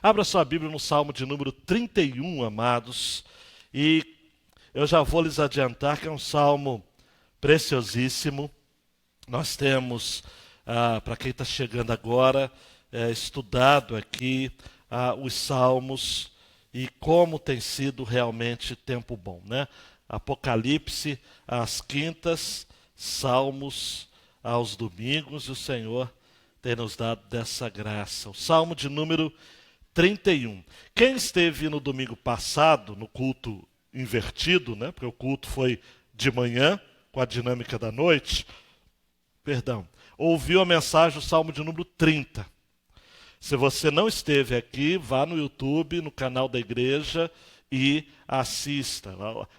Abra sua Bíblia no Salmo de número 31, amados, e eu já vou lhes adiantar que é um salmo preciosíssimo. Nós temos, para quem está chegando agora, estudado aqui os salmos e como tem sido realmente tempo bom, né? Apocalipse às quintas, salmos aos domingos, e o Senhor tem nos dado dessa graça. O Salmo de número 31. Quem esteve no domingo passado, no culto invertido, né? Porque o culto foi de manhã, com a dinâmica da noite, ouviu a mensagem do Salmo de número 30. Se você não esteve aqui, vá no YouTube, no canal da igreja e assista.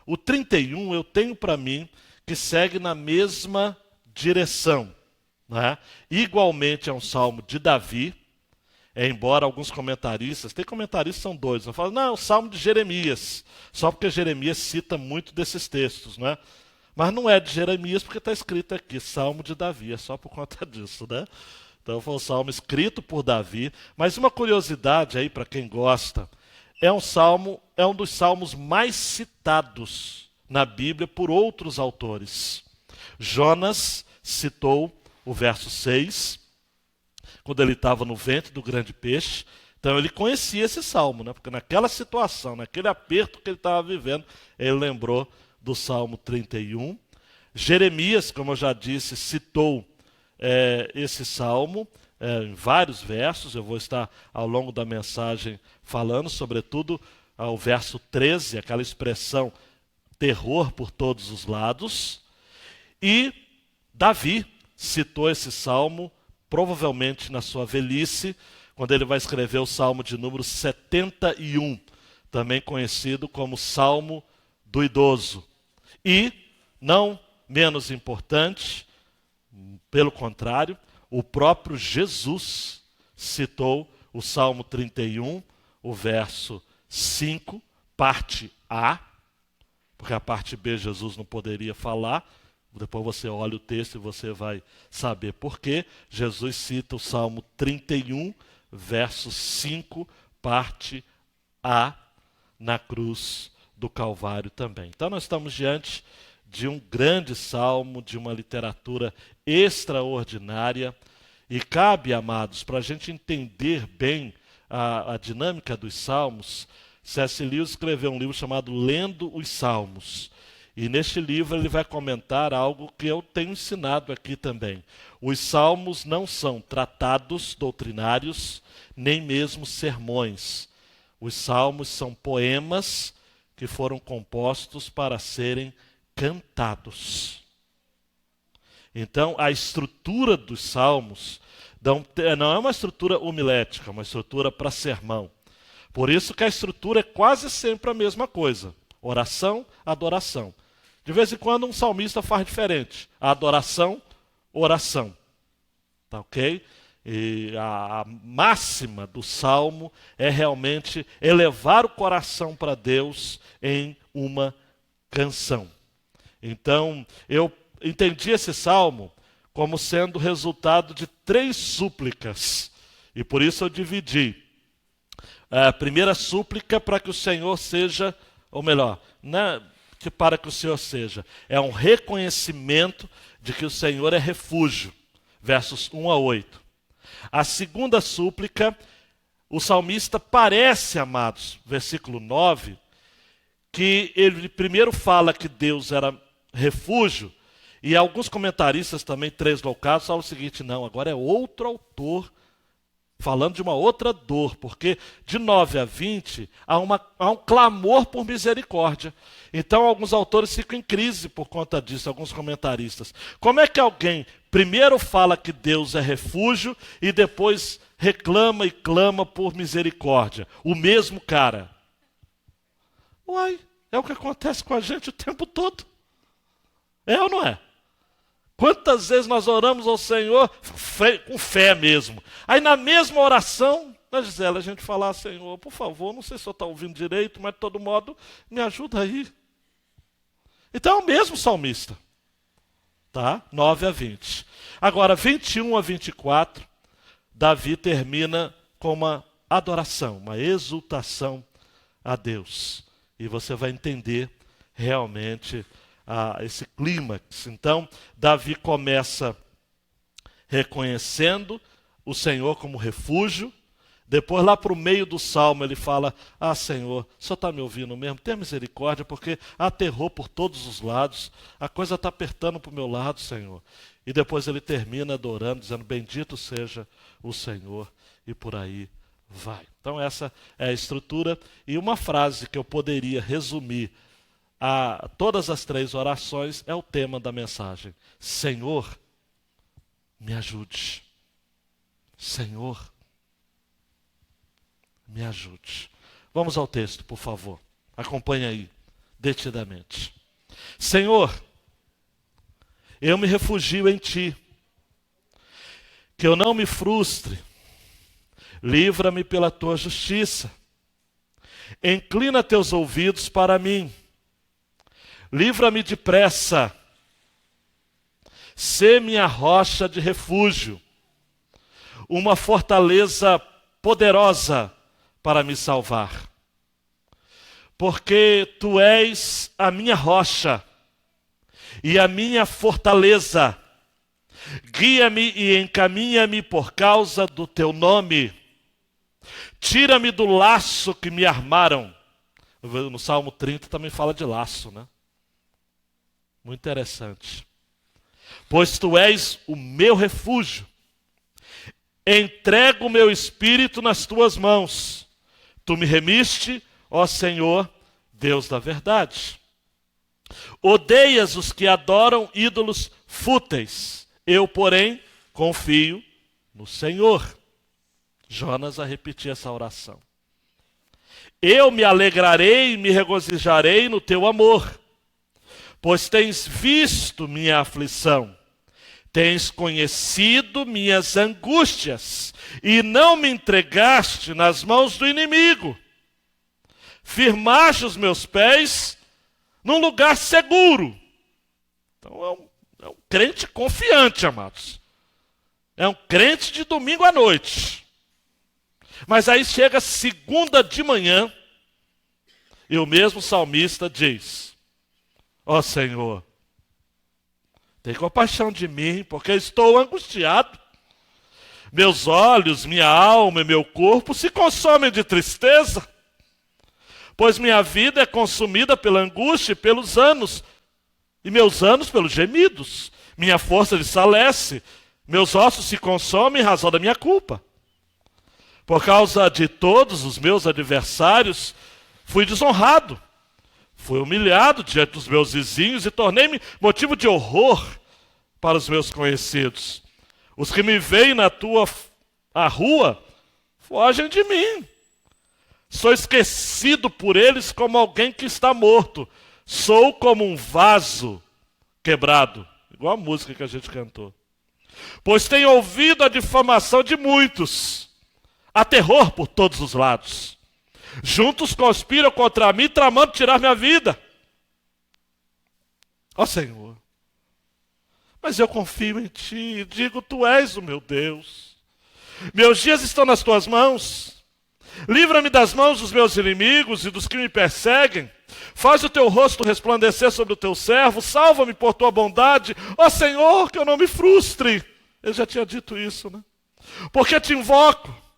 O 31 eu tenho para mim que segue na mesma direção, né? Igualmente é um salmo de Davi, embora alguns comentaristas, tem comentaristas que são doidos, eu falo, não, é o salmo de Jeremias, só porque Jeremias cita muito desses textos, né? Mas não é de Jeremias porque está escrito aqui, salmo de Davi, é só por conta disso, né? Então foi um salmo escrito por Davi, mas uma curiosidade aí para quem gosta, é um dos salmos mais citados na Bíblia por outros autores. Jonas citou o verso 6, quando ele estava no ventre do grande peixe. Então ele conhecia esse salmo, né? Porque naquela situação, naquele aperto que ele estava vivendo, ele lembrou do Salmo 31. Jeremias, como eu já disse, citou esse salmo em vários versos. Eu vou estar ao longo da mensagem falando, sobretudo ao verso 13, aquela expressão terror por todos os lados. E Davi citou esse salmo provavelmente na sua velhice, quando ele vai escrever o Salmo de número 71, também conhecido como Salmo do Idoso. E, não menos importante, pelo contrário, o próprio Jesus citou o Salmo 31, o verso 5, parte A, porque a parte B Jesus não poderia falar. Depois você olha o texto e você vai saber por quê. Jesus cita o Salmo 31, verso 5, parte A, na cruz do Calvário também. Então nós estamos diante de um grande salmo, de uma literatura extraordinária. E cabe, amados, para a gente entender bem a dinâmica dos salmos, C.S. Lewis escreveu um livro chamado Lendo os Salmos. E neste livro ele vai comentar algo que eu tenho ensinado aqui também. Os salmos não são tratados doutrinários, nem mesmo sermões. Os salmos são poemas que foram compostos para serem cantados. Então, a estrutura dos salmos não é uma estrutura homilética, é uma estrutura para sermão. Por isso que a estrutura é quase sempre a mesma coisa. Oração, adoração. De vez em quando um salmista faz diferente. Adoração, oração. Tá ok? E a máxima do salmo é realmente elevar o coração para Deus em uma canção. Então, eu entendi esse salmo como sendo resultado de 3 súplicas. E por isso eu dividi. A primeira súplica para que o Senhor seja, ou melhor, que para que o Senhor seja, é um reconhecimento de que o Senhor é refúgio, versos 1 a 8. A segunda súplica, o salmista parece, amados, versículo 9, que ele primeiro fala que Deus era refúgio, e alguns comentaristas também, translocados, falam o seguinte, não, agora é outro autor falando de uma outra dor, porque de 9 a 20 há um clamor por misericórdia. Então alguns autores ficam em crise por conta disso, alguns comentaristas. Como é que alguém primeiro fala que Deus é refúgio e depois reclama e clama por misericórdia? O mesmo cara. Uai, é o que acontece com a gente o tempo todo. É ou não é? Quantas vezes nós oramos ao Senhor com fé mesmo. Aí na mesma oração, na Gisela, a gente fala, Senhor, por favor, não sei se o senhor está ouvindo direito, mas de todo modo, me ajuda aí. Então é o mesmo salmista. Tá? 9 a 20. Agora, 21 a 24, Davi termina com uma adoração, uma exultação a Deus. E você vai entender realmente esse clímax. Então, Davi começa reconhecendo o Senhor como refúgio. Depois, lá para o meio do salmo, ele fala: ah, Senhor, o Senhor está me ouvindo mesmo? Tenha misericórdia, porque há terror por todos os lados. A coisa está apertando para o meu lado, Senhor. E depois ele termina adorando, dizendo: bendito seja o Senhor. E por aí vai. Então essa é a estrutura. E uma frase que eu poderia resumir a todas as 3 orações é o tema da mensagem: Senhor, me ajude. Senhor, me ajude. Vamos ao texto, por favor. Acompanhe aí, detidamente. Senhor, eu me refugio em Ti. Que eu não me frustre. Livra-me pela Tua justiça. Inclina Teus ouvidos para mim. Livra-me depressa. Sê minha rocha de refúgio. Uma fortaleza poderosa para me salvar. Porque Tu és a minha rocha e a minha fortaleza. Guia-me e encaminha-me por causa do Teu nome. Tira-me do laço que me armaram. No Salmo 30 também fala de laço, né? Muito interessante. Pois Tu és o meu refúgio. Entrego o meu espírito nas Tuas mãos. Tu me remiste, ó Senhor, Deus da verdade. Odeias os que adoram ídolos fúteis. Eu, porém, confio no Senhor. Jonas a repetir essa oração. Eu me alegrarei e me regozijarei no Teu amor, pois tens visto minha aflição. Tens conhecido minhas angústias e não me entregaste nas mãos do inimigo. Firmaste os meus pés num lugar seguro. Então é um crente confiante, amados. É um crente de domingo à noite. Mas aí chega segunda de manhã e o mesmo salmista diz: ó Senhor, tem compaixão de mim, porque estou angustiado. Meus olhos, minha alma e meu corpo se consomem de tristeza, pois minha vida é consumida pela angústia e pelos anos, e meus anos pelos gemidos. Minha força desfalece, meus ossos se consomem em razão da minha culpa. Por causa de todos os meus adversários, fui desonrado. Fui humilhado diante dos meus vizinhos e tornei-me motivo de horror para os meus conhecidos. Os que me veem na a rua fogem de mim. Sou esquecido por eles como alguém que está morto. Sou como um vaso quebrado. Igual a música que a gente cantou. Pois tenho ouvido a difamação de muitos. Há terror por todos os lados. Juntos conspiram contra mim, tramando tirar minha vida. Ó Senhor, mas eu confio em Ti e digo: Tu és o meu Deus. Meus dias estão nas Tuas mãos. Livra-me das mãos dos meus inimigos e dos que me perseguem. Faz o Teu rosto resplandecer sobre o Teu servo. Salva-me por Tua bondade. Ó Senhor, que eu não me frustre. Eu já tinha dito isso, né? Porque Te invoco.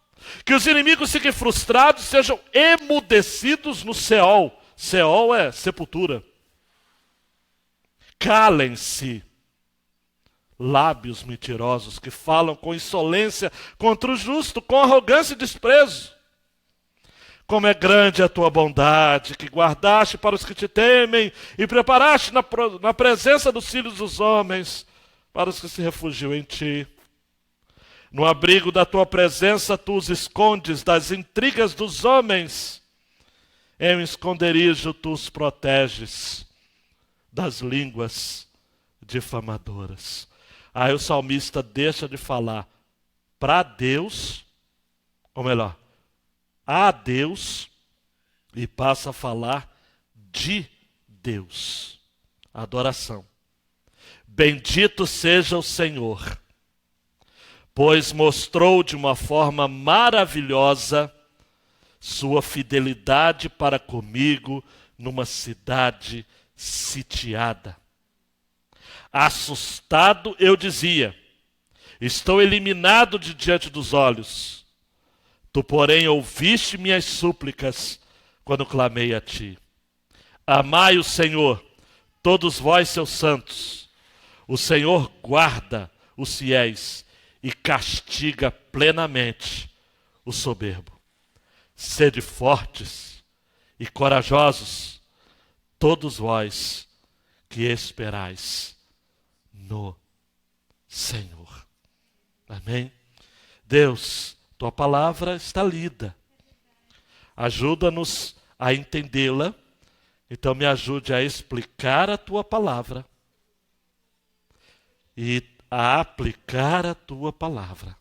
Que os inimigos fiquem frustrados, sejam emudecidos no Seol. Seol é sepultura. Calem-se, lábios mentirosos que falam com insolência contra o justo, com arrogância e desprezo. Como é grande a Tua bondade, que guardaste para os que Te temem e preparaste na presença dos filhos dos homens, para os que se refugiam em Ti. No abrigo da Tua presença, Tu os escondes das intrigas dos homens. Em um esconderijo, Tu os proteges das línguas difamadoras. Aí o salmista deixa de falar para Deus, ou melhor, a Deus, e passa a falar de Deus. Adoração. Bendito seja o Senhor, pois mostrou de uma forma maravilhosa sua fidelidade para comigo numa cidade sitiada. Assustado eu dizia: estou eliminado de diante dos olhos. Tu, porém, ouviste minhas súplicas quando clamei a ti. Amai o Senhor, todos vós, seus santos. O Senhor guarda os fiéis e castiga plenamente o soberbo. Sede fortes e corajosos, todos vós que esperais no Senhor. Amém? Deus, tua palavra está lida. Ajuda-nos a entendê-la. Então me ajude a explicar a tua palavra e a aplicar a tua palavra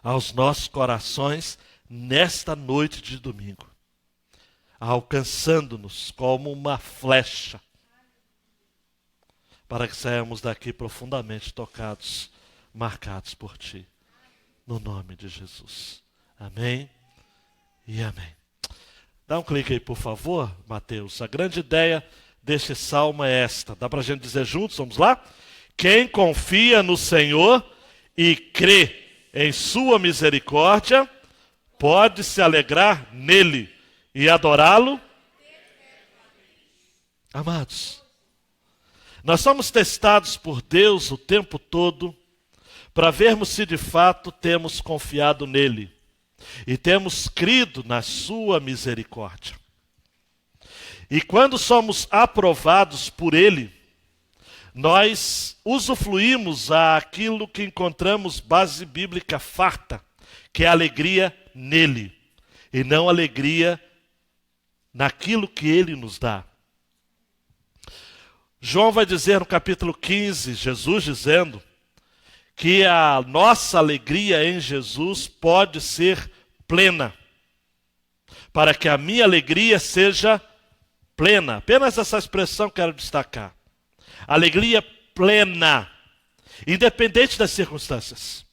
aos nossos corações nesta noite de domingo, alcançando-nos como uma flecha, para que saiamos daqui profundamente tocados, marcados por ti, no nome de Jesus. Amém e amém. Dá um clique aí, por favor, Mateus. A grande ideia deste salmo é esta. Dá para a gente dizer juntos? Vamos lá? Quem confia no Senhor e crê em sua misericórdia, pode se alegrar nele e adorá-lo. Amados, nós somos testados por Deus o tempo todo para vermos se de fato temos confiado nele e temos crido na sua misericórdia. E quando somos aprovados por ele, nós usufruímos aquilo que encontramos base bíblica farta, que é a alegria nele, e não alegria naquilo que ele nos dá. João vai dizer no capítulo 15, Jesus dizendo, que a nossa alegria em Jesus pode ser plena, para que a minha alegria seja plena. Apenas essa expressão quero destacar. Alegria plena, independente das circunstâncias.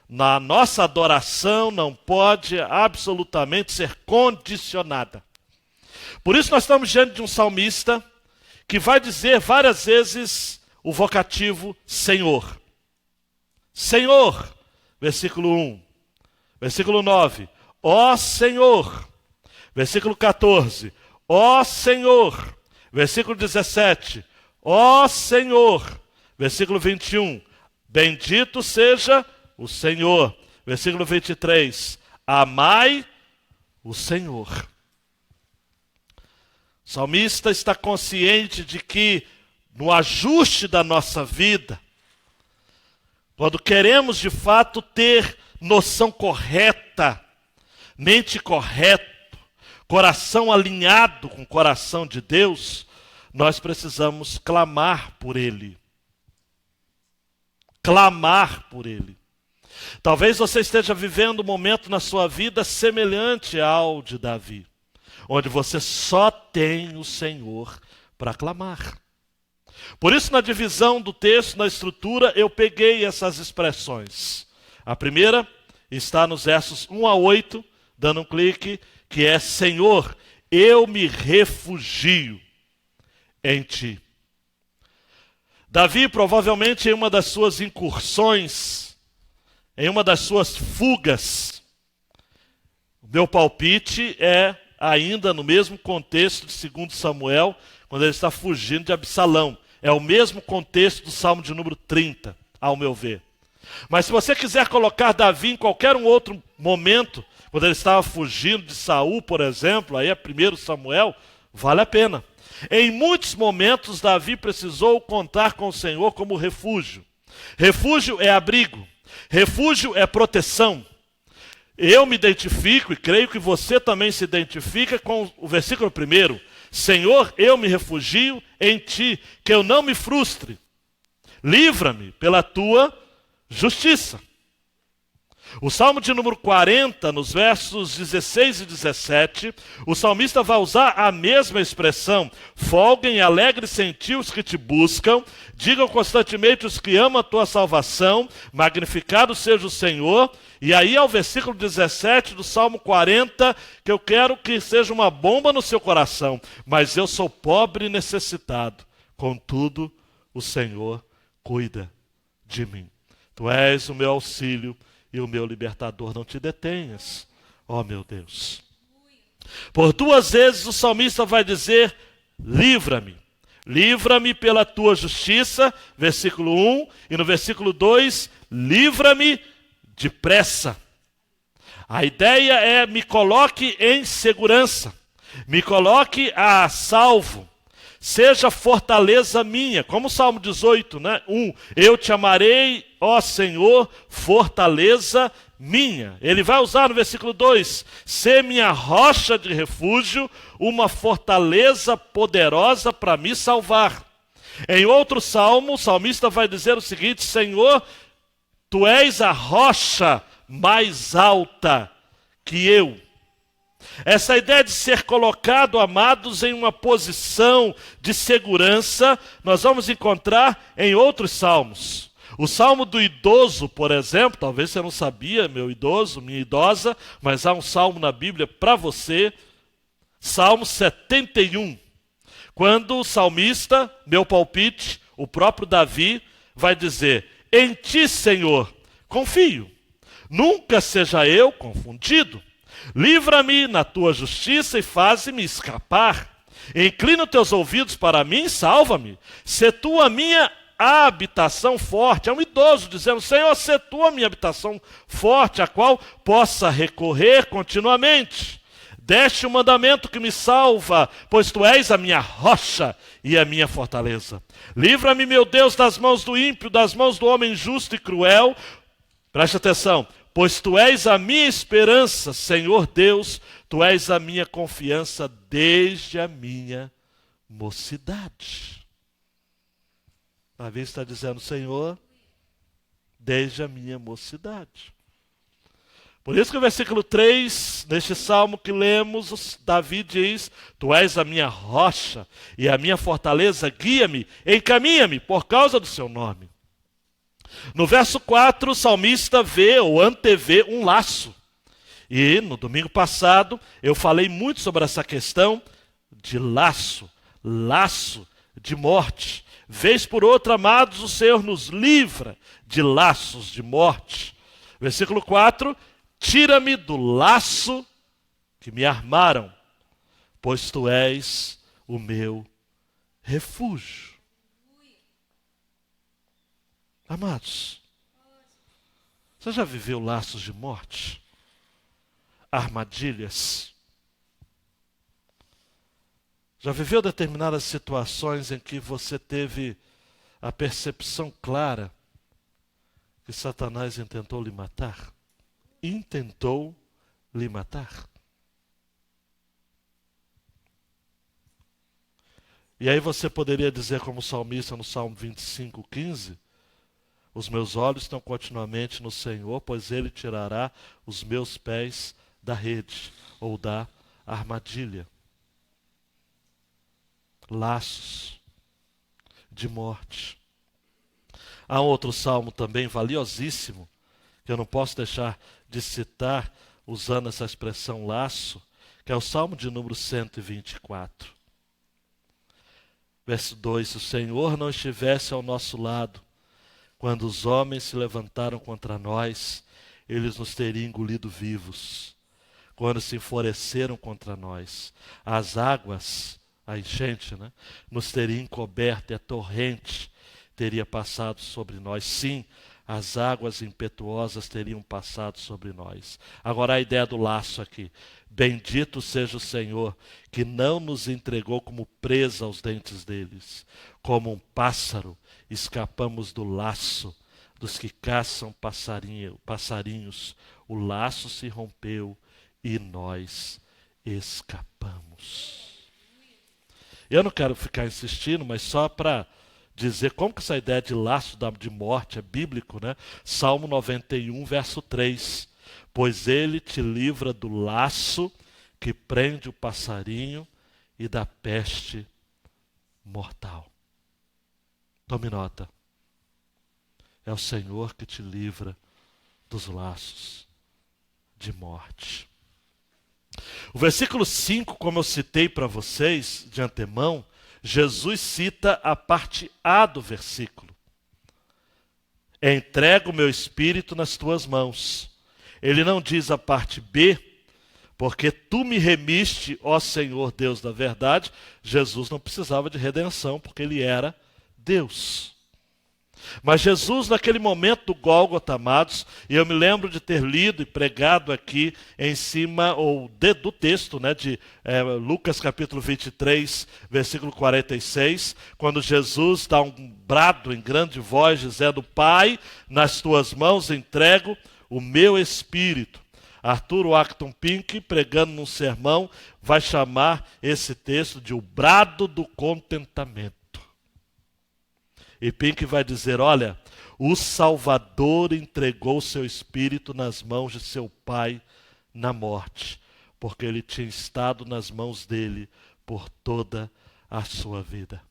Na nossa adoração não pode absolutamente ser condicionada. Por isso nós estamos diante de um salmista que vai dizer várias vezes o vocativo Senhor. Senhor, versículo 1. Versículo 9, ó Senhor. Versículo 14, ó Senhor. Versículo 17, ó Senhor. Versículo 21, bendito seja o Senhor. Versículo 23, amai o Senhor. O salmista está consciente de que no ajuste da nossa vida, quando queremos de fato ter noção correta, mente correta, coração alinhado com o coração de Deus, nós precisamos clamar por Ele. Clamar por Ele. Talvez você esteja vivendo um momento na sua vida semelhante ao de Davi, onde você só tem o Senhor para clamar. Por isso, na divisão do texto, na estrutura, eu peguei essas expressões. A primeira está nos versos 1 a 8, dando um clique, que é: Senhor, eu me refugio em Ti. Davi, provavelmente em uma das suas incursões, em uma das suas fugas, o meu palpite é ainda no mesmo contexto de 2 Samuel, quando ele está fugindo de Absalão. É o mesmo contexto do Salmo de número 30, ao meu ver. Mas se você quiser colocar Davi em qualquer um outro momento, quando ele estava fugindo de Saul, por exemplo, aí é 1 Samuel, vale a pena. Em muitos momentos, Davi precisou contar com o Senhor como refúgio. Refúgio é abrigo. Refúgio é proteção. Eu me identifico, e creio que você também se identifica com o versículo 1. Senhor, eu me refugio em Ti, que eu não me frustre. Livra-me pela Tua justiça. O Salmo de número 40, nos versos 16 e 17, o salmista vai usar a mesma expressão. Folguem e alegre-se em ti os que te buscam, digam constantemente os que amam a tua salvação, magnificado seja o Senhor. E aí ao versículo 17 do Salmo 40, que eu quero que seja uma bomba no seu coração. Mas eu sou pobre e necessitado, contudo o Senhor cuida de mim. Tu és o meu auxílio e o meu libertador, não te detenhas, ó meu Deus. Por 2 vezes o salmista vai dizer, livra-me. Livra-me pela tua justiça, versículo 1, e no versículo 2, livra-me depressa. A ideia é, me coloque em segurança, me coloque a salvo. Seja fortaleza minha, como o Salmo 18, né? 1, eu te amarei, ó Senhor, fortaleza minha. Ele vai usar no versículo 2, ser minha rocha de refúgio, uma fortaleza poderosa para me salvar. Em outro salmo, o salmista vai dizer o seguinte, Senhor, tu és a rocha mais alta que eu. Essa ideia de ser colocado, amados, em uma posição de segurança, nós vamos encontrar em outros salmos. O salmo do idoso, por exemplo, talvez você não sabia, meu idoso, minha idosa, mas há um salmo na Bíblia para você, Salmo 71. Quando o salmista, meu palpite, o próprio Davi, vai dizer, em ti, Senhor, confio, nunca seja eu confundido. Livra-me na tua justiça e faze-me escapar. Inclina os teus ouvidos para mim e salva-me. Sê tu a minha habitação forte. É um idoso dizendo, Senhor, sê tu a minha habitação forte, a qual possa recorrer continuamente. Deste o mandamento que me salva, pois tu és a minha rocha e a minha fortaleza. Livra-me, meu Deus, das mãos do ímpio, das mãos do homem justo e cruel. Preste atenção. Pois tu és a minha esperança, Senhor Deus, tu és a minha confiança desde a minha mocidade. Davi está dizendo, Senhor, desde a minha mocidade. Por isso que o versículo 3, neste salmo que lemos, Davi diz, tu és a minha rocha e a minha fortaleza, guia-me, encaminha-me por causa do seu nome. No verso 4, o salmista vê ou antevê um laço. E no domingo passado eu falei muito sobre essa questão de laço, laço de morte. Vez por outra, amados, o Senhor nos livra de laços de morte. Versículo 4, tira-me do laço que me armaram, pois tu és o meu refúgio. Amados, você já viveu laços de morte? Armadilhas? Já viveu determinadas situações em que você teve a percepção clara que Satanás intentou lhe matar? Intentou lhe matar? E aí você poderia dizer como o salmista no Salmo 25:15, os meus olhos estão continuamente no Senhor, pois Ele tirará os meus pés da rede ou da armadilha. Laços de morte. Há um outro salmo também valiosíssimo, que eu não posso deixar de citar, usando essa expressão laço, que é o Salmo de número 124. Verso 2, se o Senhor não estivesse ao nosso lado, quando os homens se levantaram contra nós, eles nos teriam engolido vivos. Quando se enfureceram contra nós, as águas, a enchente, nos teria encoberto e a torrente teria passado sobre nós. Sim, as águas impetuosas teriam passado sobre nós. Agora a ideia do laço aqui. Bendito seja o Senhor, que não nos entregou como presa aos dentes deles. Como um pássaro, escapamos do laço dos que caçam passarinhos. O laço se rompeu e nós escapamos. Eu não quero ficar insistindo, mas só para dizer como que essa ideia de laço de morte é bíblico, né? Salmo 91, verso 3. Pois ele te livra do laço que prende o passarinho e da peste mortal. Tome nota. É o Senhor que te livra dos laços de morte. O versículo 5, como eu citei para vocês de antemão, Jesus cita a parte A do versículo. Entrego o meu espírito nas tuas mãos. Ele não diz a parte B, porque tu me remiste, ó Senhor Deus da verdade. Jesus não precisava de redenção, porque ele era Deus. Mas Jesus, naquele momento do Gólgota, amados, e eu me lembro de ter lido e pregado aqui em cima do texto, né, de Lucas capítulo 23, versículo 46, quando Jesus dá um brado em grande voz, dizendo: Pai, nas tuas mãos entrego o meu espírito. Arthur Acton Pink, pregando num sermão, vai chamar esse texto de o brado do contentamento. E Pink vai dizer: olha, o Salvador entregou seu espírito nas mãos de seu Pai na morte, porque ele tinha estado nas mãos dele por toda a sua vida.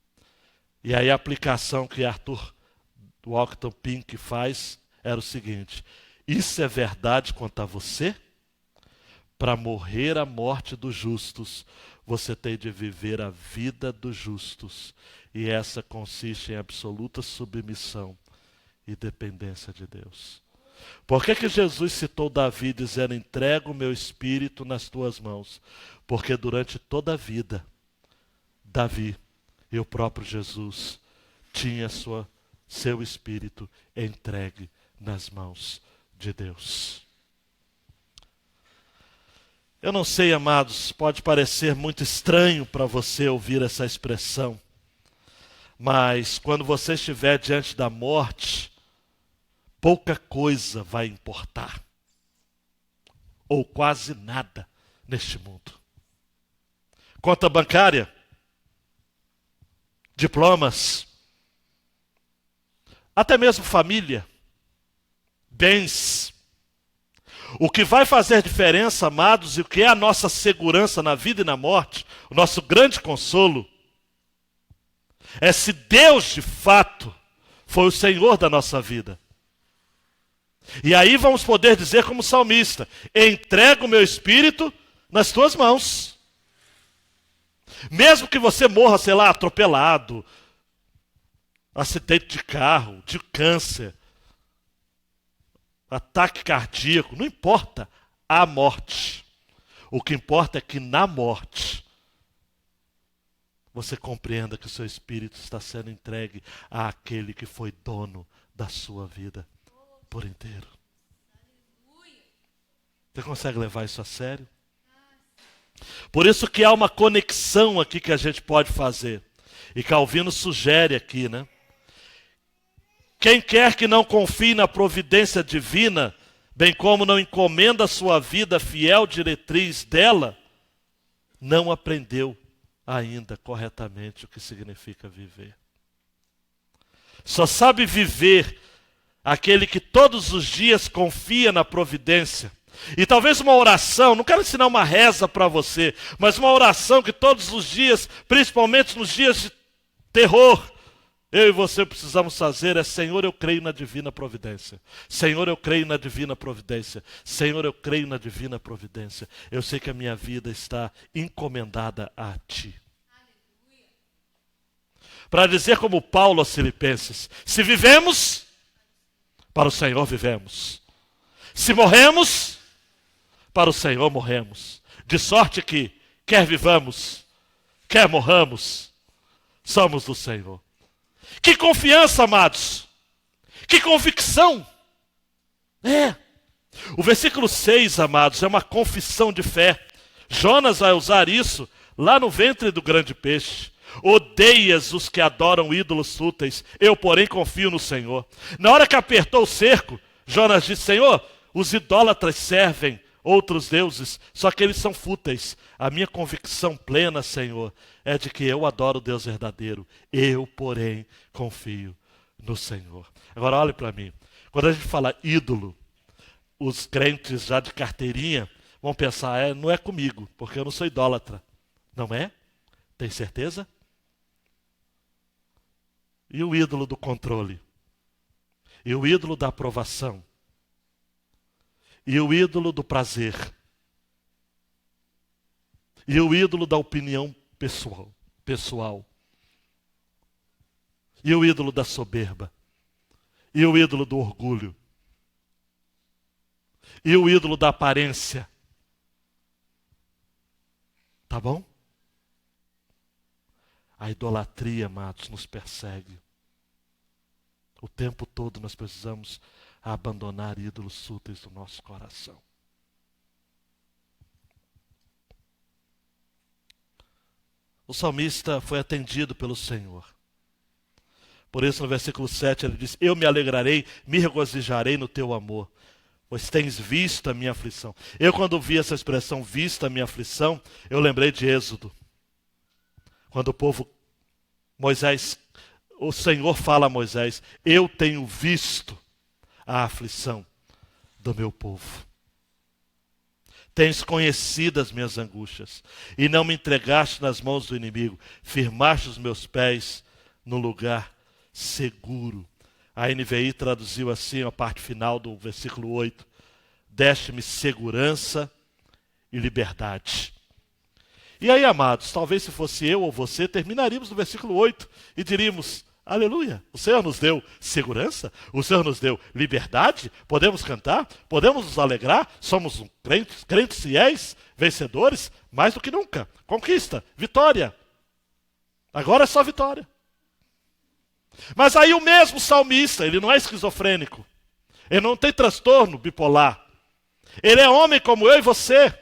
E aí a aplicação que Arthur Acton Pink faz era o seguinte: isso é verdade quanto a você? Para morrer a morte dos justos, você tem de viver a vida dos justos. E essa consiste em absoluta submissão e dependência de Deus. Por que Jesus citou Davi dizendo: entrego o meu espírito nas tuas mãos? Porque durante toda a vida, Davi e o próprio Jesus tinha seu espírito entregue nas mãos de Deus. Eu não sei, amados, pode parecer muito estranho para você ouvir essa expressão, mas quando você estiver diante da morte, pouca coisa vai importar, ou quase nada neste mundo. Conta bancária, diplomas, até mesmo família, bens. O que vai fazer diferença, amados, e o que é a nossa segurança na vida e na morte, o nosso grande consolo, é se Deus de fato foi o Senhor da nossa vida. E aí vamos poder dizer como salmista: entrego o meu espírito nas tuas mãos. Mesmo que você morra, sei lá, atropelado, acidente de carro, de câncer, ataque cardíaco, não importa a morte. O que importa é que na morte você compreenda que o seu espírito está sendo entregue àquele que foi dono da sua vida por inteiro. Você consegue levar isso a sério? Por isso que há uma conexão aqui que a gente pode fazer. E Calvino sugere aqui, né? Quem quer que não confie na providência divina, bem como não encomenda a sua vida à fiel diretriz dela, não aprendeu ainda corretamente o que significa viver. Só sabe viver aquele que todos os dias confia na providência. E talvez uma oração, não quero ensinar uma reza para você, mas uma oração que todos os dias, principalmente nos dias de terror, eu e você precisamos fazer é: Senhor, eu creio na divina providência. Senhor, eu creio na divina providência. Senhor, eu creio na divina providência. Eu sei que a minha vida está encomendada a Ti. Para dizer como Paulo aos Filipenses: se vivemos, para o Senhor vivemos. Se morremos, para o Senhor morremos. De sorte que, quer vivamos, quer morramos, somos do Senhor. Que confiança, amados! Que convicção! O versículo 6, amados, é uma confissão de fé. Jonas vai usar isso lá no ventre do grande peixe. Odeias os que adoram ídolos fúteis, eu, porém, confio no Senhor. Na hora que apertou o cerco, Jonas disse: Senhor, os idólatras servem outros deuses, só que eles são fúteis. A minha convicção plena, Senhor, é de que eu adoro o Deus verdadeiro. Eu, porém, confio no Senhor. Agora olhe para mim. Quando a gente fala ídolo, os crentes já de carteirinha vão pensar, não é comigo, porque eu não sou idólatra. Não é? Tem certeza? E o ídolo do controle? E o ídolo da aprovação? E o ídolo do prazer? E o ídolo da opinião pessoal? E o ídolo da soberba? E o ídolo do orgulho? E o ídolo da aparência? Tá bom? A idolatria, amados, nos persegue. O tempo todo nós precisamos abandonar ídolos fúteis do nosso coração. O salmista foi atendido pelo Senhor. Por isso, no versículo 7, ele diz: eu me alegrarei, me regozijarei no teu amor, pois tens visto a minha aflição. Eu, quando vi essa expressão, vista a minha aflição, eu lembrei de Êxodo. Quando o Senhor fala a Moisés: eu tenho visto a aflição do meu povo. Tens conhecido as minhas angústias, e não me entregaste nas mãos do inimigo, firmaste os meus pés no lugar seguro. A NVI traduziu assim a parte final do versículo 8: deste-me segurança e liberdade. E aí, amados, talvez se fosse eu ou você, terminaríamos no versículo 8 e diríamos: aleluia, o Senhor nos deu segurança, o Senhor nos deu liberdade, podemos cantar, podemos nos alegrar, somos crentes fiéis, vencedores, mais do que nunca. Conquista, vitória. Agora é só vitória. Mas aí o mesmo salmista, ele não é esquizofrênico, ele não tem transtorno bipolar, ele é homem como eu e você.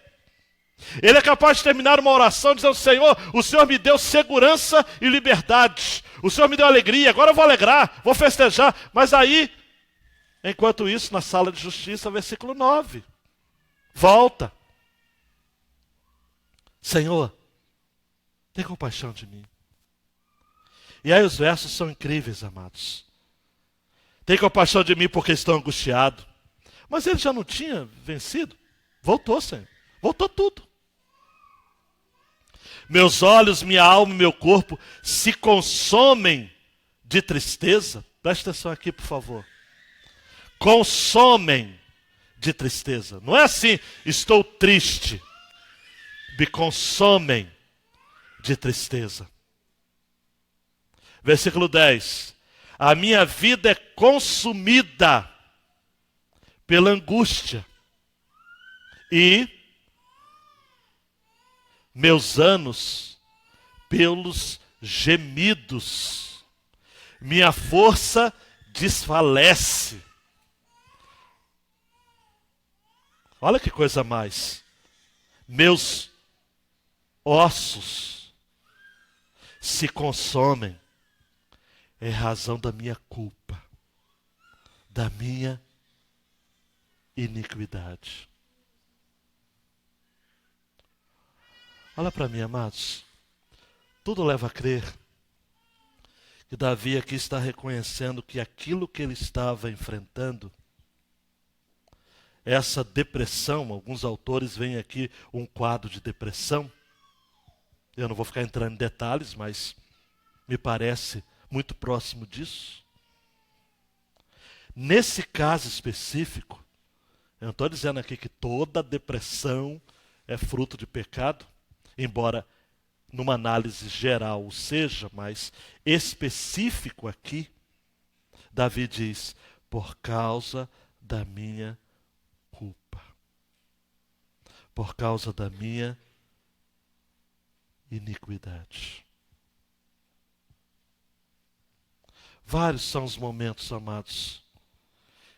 Ele é capaz de terminar uma oração dizendo: Senhor, o Senhor me deu segurança e liberdade. O Senhor me deu alegria, agora eu vou alegrar, vou festejar. Mas aí, enquanto isso, na sala de justiça, versículo 9. Volta. Senhor, tem compaixão de mim. E aí os versos são incríveis, amados. Tem compaixão de mim porque estou angustiado. Mas ele já não tinha vencido. Voltou, Senhor. Voltou tudo. Meus olhos, minha alma e meu corpo se consomem de tristeza. Presta atenção aqui, por favor. Consomem de tristeza. Não é assim, estou triste. Me consomem de tristeza. Versículo 10. A minha vida é consumida pela angústia. E meus anos pelos gemidos. Minha força desfalece. Olha que coisa mais. Meus ossos se consomem em razão da minha culpa, da minha iniquidade. Olha para mim, amados. Tudo leva a crer que Davi aqui está reconhecendo que aquilo que ele estava enfrentando, essa depressão, alguns autores veem aqui um quadro de depressão. Eu não vou ficar entrando em detalhes, mas me parece muito próximo disso. Nesse caso específico, eu não estou dizendo aqui que toda depressão é fruto de pecado, embora numa análise geral o seja, mas específico aqui, Davi diz: por causa da minha culpa, por causa da minha iniquidade. Vários são os momentos, amados,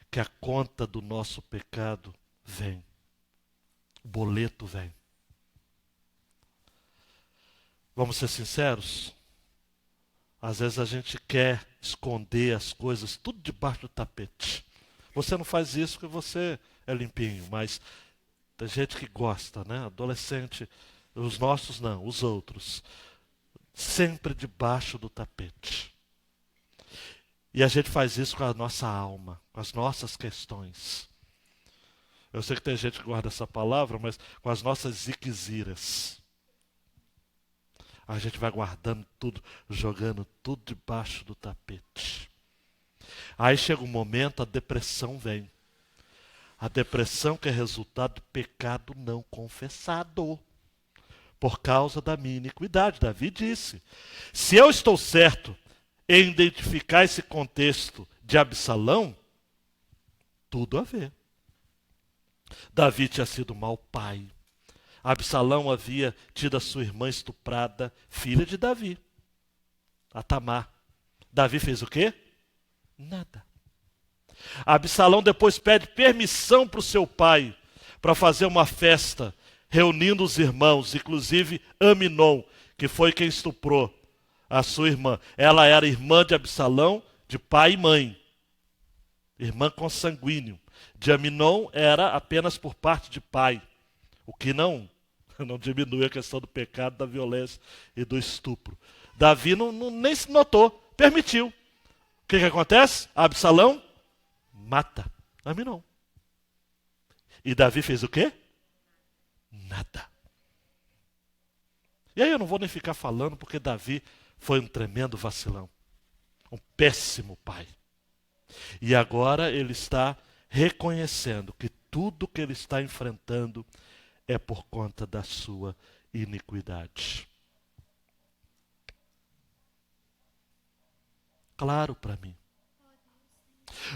que a conta do nosso pecado vem, o boleto vem. Vamos ser sinceros? Às vezes a gente quer esconder as coisas tudo debaixo do tapete. Você não faz isso porque você é limpinho, mas Tem gente que gosta, né? Adolescente, os nossos não, os outros. Sempre debaixo do tapete. E a gente faz isso com a nossa alma, com as nossas questões. Eu sei que tem gente que guarda essa palavra, mas com as nossas ziqueziras. A gente vai guardando tudo, jogando tudo debaixo do tapete. Aí chega um momento, a depressão vem. A depressão que é resultado do pecado não confessado. Por causa da minha iniquidade. Davi disse, se eu estou certo em identificar esse contexto de Absalão, tudo a ver. Davi tinha sido mau pai. Absalão havia tido a sua irmã estuprada, filha de Davi, a Tamar. Davi fez o quê? Nada. Absalão depois pede permissão para o seu pai para fazer uma festa, reunindo os irmãos, inclusive Aminon, que foi quem estuprou a sua irmã. Ela era irmã de Absalão, de pai e mãe. Irmã consanguíneo. De Aminon era apenas por parte de pai. O que não diminui a questão do pecado, da violência e do estupro. Davi nem se notou, permitiu. O que acontece? Absalão mata Aminon. E Davi fez o quê? Nada. E aí eu não vou nem ficar falando, porque Davi foi um tremendo vacilão. Um péssimo pai. E agora ele está reconhecendo que tudo que ele está enfrentando é por conta da sua iniquidade. Claro para mim.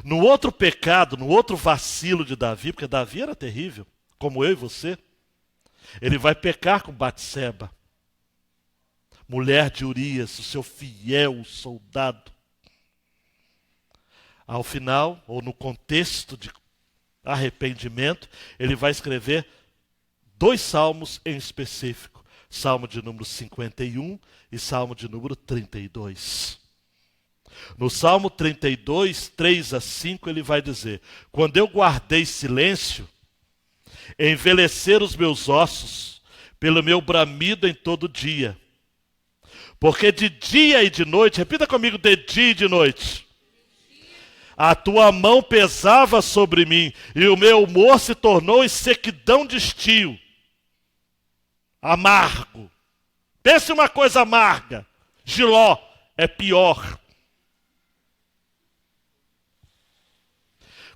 No outro pecado, no outro vacilo de Davi, porque Davi era terrível, como eu e você, ele vai pecar com Batseba, mulher de Urias, o seu fiel soldado. Ao final, ou no contexto de arrependimento, ele vai escrever 2 salmos em específico. Salmo de número 51 e Salmo de número 32. No Salmo 32, 3-5, ele vai dizer: quando eu guardei silêncio, envelheceram os meus ossos pelo meu bramido em todo dia. Porque de dia e de noite, repita comigo, de dia e de noite, a tua mão pesava sobre mim, e o meu humor se tornou em sequidão de estio. Amargo. Pense uma coisa amarga. Giló é pior.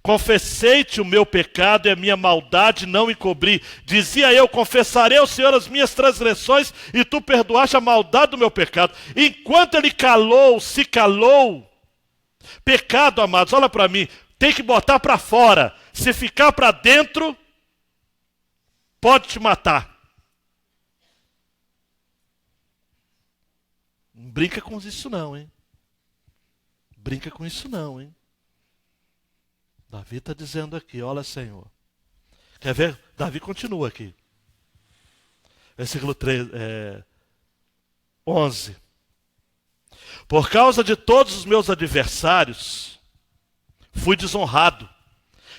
Confessei-te o meu pecado e a minha maldade não encobri. Dizia eu, confessarei ao Senhor as minhas transgressões e tu perdoaste a maldade do meu pecado. Enquanto ele se calou, pecado, amados, olha para mim, tem que botar para fora. Se ficar para dentro, pode te matar. Não brinca com isso não, hein? Brinca com isso não, hein? Davi está dizendo aqui, olha, Senhor. Quer ver? Davi continua aqui. Versículo 11. Por causa de todos os meus adversários, fui desonrado.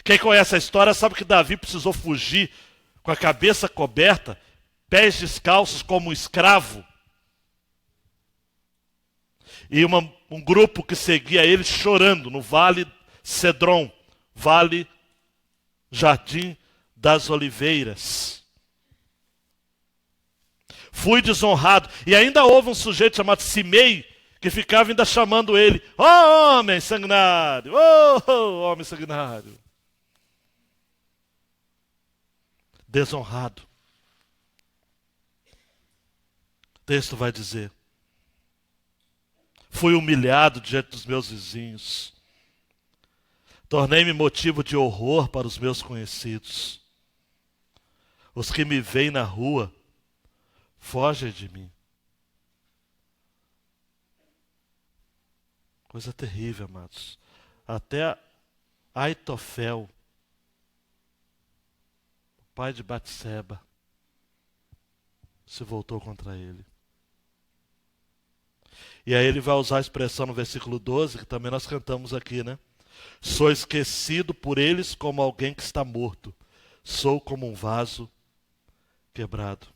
Quem conhece a história sabe que Davi precisou fugir com a cabeça coberta, pés descalços como um escravo. E um grupo que seguia ele chorando no Vale Cedron. Vale Jardim das Oliveiras. Fui desonrado. E ainda houve um sujeito chamado Simei, que ficava ainda chamando ele: ó homem sanguinário, ó homem sanguinário. Desonrado. O texto vai dizer: fui humilhado diante dos meus vizinhos. Tornei-me motivo de horror para os meus conhecidos. Os que me veem na rua fogem de mim. Coisa terrível, amados. Até Aitofel, o pai de Batseba, se voltou contra ele. E aí ele vai usar a expressão no versículo 12, que também nós cantamos aqui, né? Sou esquecido por eles como alguém que está morto. sou como um vaso quebrado.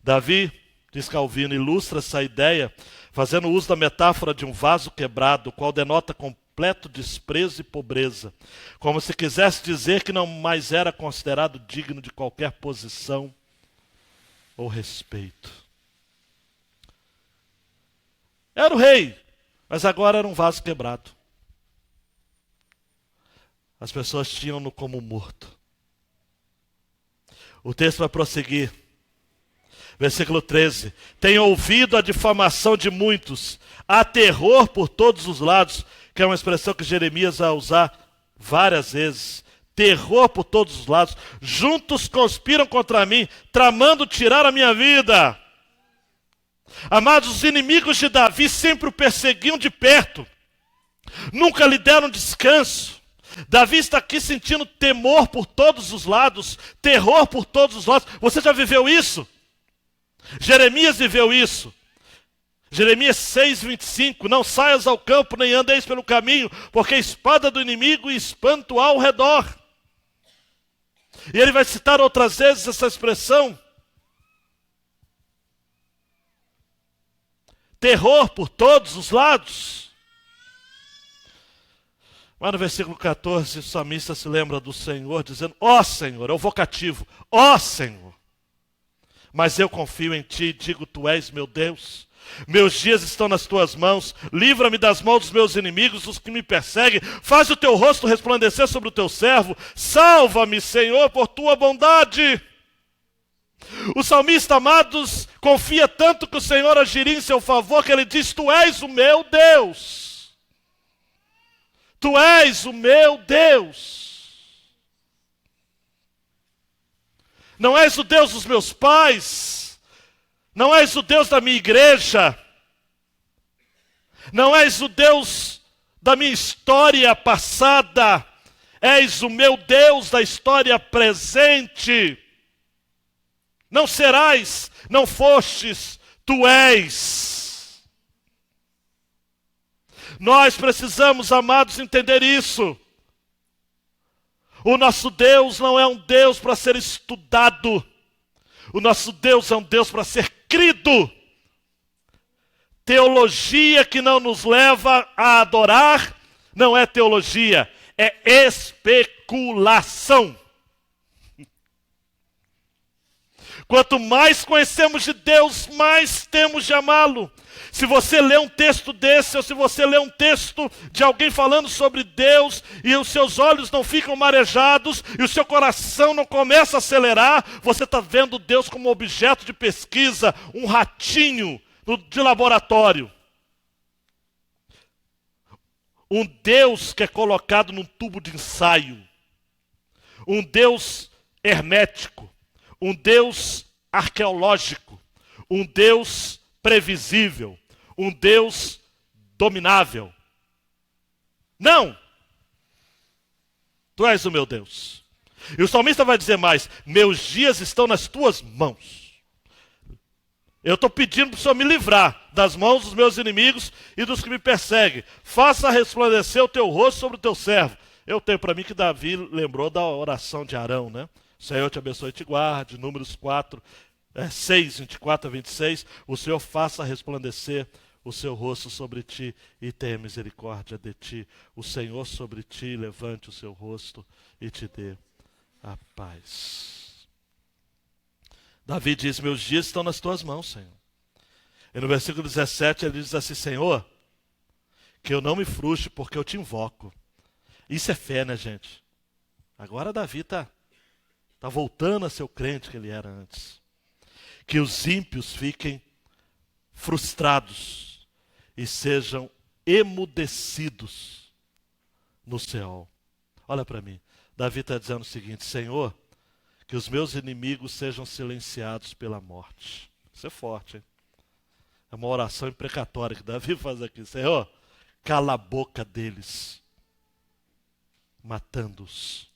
Davi, diz Calvino, ilustra essa ideia fazendo uso da metáfora de um vaso quebrado, o qual denota completo desprezo e pobreza, como se quisesse dizer que não mais era considerado digno de qualquer posição ou respeito. Era o rei, mas agora era um vaso quebrado. As pessoas tinham-no como morto. O texto vai prosseguir. Versículo 13. Tenho ouvido a difamação de muitos, há terror por todos os lados, que é uma expressão que Jeremias vai usar várias vezes. Terror por todos os lados. Juntos conspiram contra mim, tramando tirar a minha vida. Amados, os inimigos de Davi sempre o perseguiam de perto. Nunca lhe deram descanso. Davi está aqui sentindo temor por todos os lados, terror por todos os lados. Você já viveu isso? Jeremias viveu isso. Jeremias 6:25, não saias ao campo, nem andeis pelo caminho, porque a espada do inimigo espanta ao redor. E ele vai citar outras vezes essa expressão. Terror por todos os lados. Mas no versículo 14, o salmista se lembra do Senhor, dizendo, ó Senhor, é o vocativo, ó Senhor. Mas eu confio em ti e digo, tu és meu Deus. Meus dias estão nas tuas mãos. Livra-me das mãos dos meus inimigos, dos que me perseguem. Faz o teu rosto resplandecer sobre o teu servo. Salva-me, Senhor, por tua bondade. O salmista, amados, confia tanto que o Senhor agiria em seu favor, que ele diz, tu és o meu Deus. Tu és o meu Deus. Não és o Deus dos meus pais. Não és o Deus da minha igreja. Não és o Deus da minha história passada. És o meu Deus da história presente. Não serás, não fostes, tu és. Nós precisamos, amados, entender isso. O nosso Deus não é um Deus para ser estudado. O nosso Deus é um Deus para ser crido. Teologia que não nos leva a adorar não é teologia, é especulação. Quanto mais conhecemos de Deus, mais temos de amá-lo. Se você lê um texto desse, ou se você lê um texto de alguém falando sobre Deus, e os seus olhos não ficam marejados, e o seu coração não começa a acelerar, você está vendo Deus como objeto de pesquisa, um ratinho de laboratório. Um Deus que é colocado num tubo de ensaio. Um Deus hermético. Um Deus arqueológico. Um Deus previsível. Um Deus dominável. Não! Tu és o meu Deus. E o salmista vai dizer mais, meus dias estão nas tuas mãos. Eu estou pedindo para o Senhor me livrar das mãos dos meus inimigos e dos que me perseguem. Faça resplandecer o teu rosto sobre o teu servo. Eu tenho para mim que Davi lembrou da oração de Arão, né? O Senhor te abençoe e te guarde. Números 6, 24 a 26. O Senhor faça resplandecer o seu rosto sobre ti e tenha misericórdia de ti. O Senhor sobre ti levante o seu rosto e te dê a paz. Davi diz, meus dias estão nas tuas mãos, Senhor. E no versículo 17 ele diz assim, Senhor, que eu não me frustre porque eu te invoco. Isso é fé, né, gente? Agora Davi está voltando a ser o crente que ele era antes. Que os ímpios fiquem frustrados e sejam emudecidos no céu. Olha para mim. Davi está dizendo o seguinte, Senhor, que os meus inimigos sejam silenciados pela morte. Isso é forte, hein? É uma oração imprecatória que Davi faz aqui. Senhor, cala a boca deles, matando-os.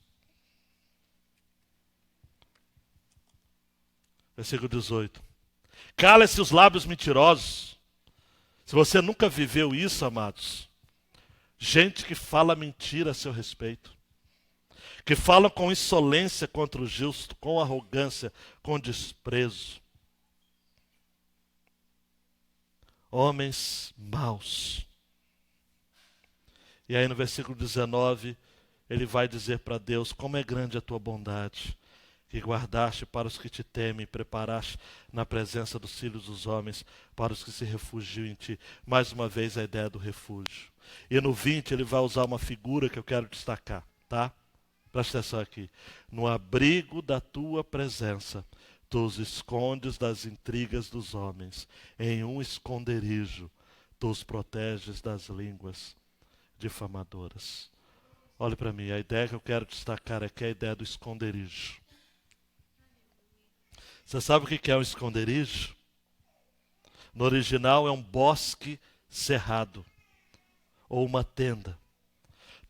Versículo 18. Cala-se os lábios mentirosos. Se você nunca viveu isso, amados, gente que fala mentira a seu respeito. que falam com insolência contra o justo, com arrogância, com desprezo. Homens maus. E aí no versículo 19, ele vai dizer para Deus: como é grande a tua bondade, que guardaste para os que te temem, e preparaste na presença dos filhos dos homens, para os que se refugiam em ti. Mais uma vez a ideia do refúgio. E no 20 ele vai usar uma figura que eu quero destacar, tá? Presta atenção aqui. No abrigo da tua presença, tu os escondes das intrigas dos homens. Em um esconderijo, tu os proteges das línguas difamadoras. Olhe para mim, a ideia que eu quero destacar aqui é a ideia do esconderijo. Você sabe o que é um esconderijo? No original é um bosque cerrado, ou uma tenda.